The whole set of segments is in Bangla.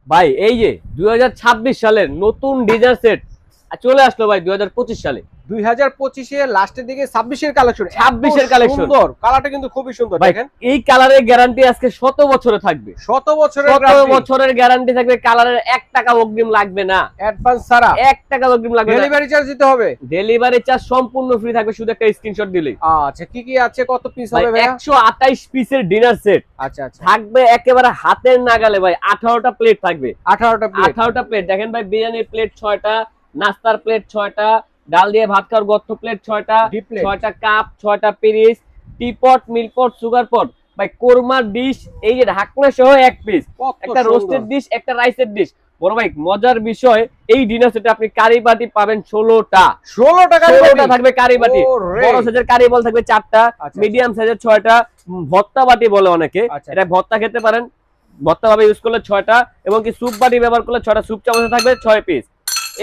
ভাই এই যে 2026 সালের নতুন ডিজাইন সেট চলে আসলো ভাই 2025 সালে। 2025 এর লাস্টের দিকে 26 এর কালেকশন, 26 এর কালেকশন সুন্দর কালারটা কিন্তু খুবই সুন্দর। ভাই দেখেন এই কালারের গ্যারান্টি আজকে 100 বছরে থাকবে, 100 বছরের 100 গ্যারান্টি, বছরের গ্যারান্টি থাকবে। কালারের 1 টাকা অগ্রিম লাগবে না, অ্যাডভান্স ছাড়া 1 টাকা অগ্রিম লাগবে না। ডেলিভারি চার্জ দিতে হবে, ডেলিভারি চার্জ সম্পূর্ণ ফ্রি থাকবে, শুধু একটা স্ক্রিনশট দিলেই। আচ্ছা কি কি আছে, কত পিস ভাই হবে ভাই? 128 পিসের ডিনার সেট আচ্ছা আচ্ছা, থাকবে একেবারে হাতের নাগালে ভাই। 18টা প্লেট থাকবে, 18টা প্লেট, 18টা প্লেট। দেখেন ভাই বিরিয়ানির প্লেট 6টা, নাস্তার প্লেট 6টা, ডাল দিয়ে ভাত খাওয়ার গর্ত প্লেট 6টা, ডিপ প্লেট, 6টা কাপ, 6টা পিরিচ, টিপট, মিল্কপট, সুগার পট। ভাই কোরমার ডিশ, এই যে ঢাকনা সহ এক পিস, একটা রোস্টেড ডিশ, একটা রাইসের ডিশ। বড় ভাই মজার বিষয়, এই ডিনার সেটে আপনি কারি বাটি পাবেন 16টা, 16টা 16টা থাকবে কারি বাটি। ওরে। বড় সাইজের কারি বল থাকবে 4টা, আচ্ছা, মিডিয়াম সাইজের 6টা, ভর্তা বাটি বলে অনেকে, আচ্ছা। এটা ভর্তা খেতে পারেন, ভর্তা ভাবে ইউজ করলে 6টা, এবং কি স্যুপ বাটি ব্যবহার করলে 6টা স্যুপ চামচ থাকবে 6 পিস।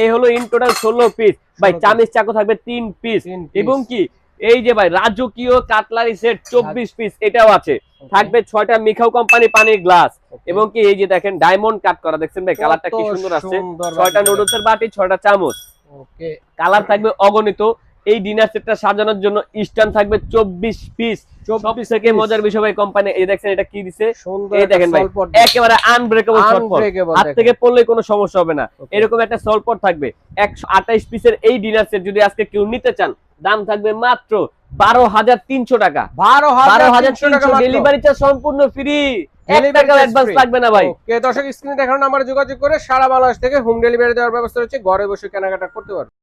এই হলো ইন টোটাল 16 পিস। ভাই 16 চামচ চাকু থাকবে 3 পিস, 3 পিস। এবং কি এই যে ভাই রাজকীয় কাটলারি সেট 24 পিস এটাও আছে। থাকবে 6টা মিখাও কোম্পানি পানির গ্লাস, এবং কি এই যে দেখেন ডায়মন্ড কাট করা, দেখছেন ভাই কালারটা কি সুন্দর আসছে। 6টা নুডলসের বাটি, 6টা চামচ, ওকে। কালার থাকবে অগণিত। এই ডিনার সেটটা সাজানোর জন্য স্ট্যান্ড থাকবে 24 পিস। 24 থেকে মজার বিষয় ভাই কোম্পানি এই দেখছেন এটা কি দিছে, সুন্দর এই দেখেন ভাই সলপট, একেবারে আনব্রেকেবল সলপট, Unbreakable হাত দেখেন। থেকে পড়লে কোনো সমস্যা হবে না। Okay. এরকম একটা সলপট থাকবে। 128 পিসের এই ডিনার সেট যদি আজকে কেউ নিতে চান, দাম থাকবে মাত্র 12,300 টাকা। 12,300 টাকা মাত্র। ডেলিভারি চার্জ সম্পূর্ণ ফ্রি, 1 Delivery টাকা charge অ্যাডভান্স free। লাগবে না ভাই। ওকে দর্শক, স্ক্রিনে দেখানো নাম্বারে যোগাযোগ করে সারা বাংলাদেশ থেকে হোম ডেলিভারি দেওয়ার ব্যবস্থা রয়েছে, ঘরে বসে কেনাকাটা করতে পারবেন।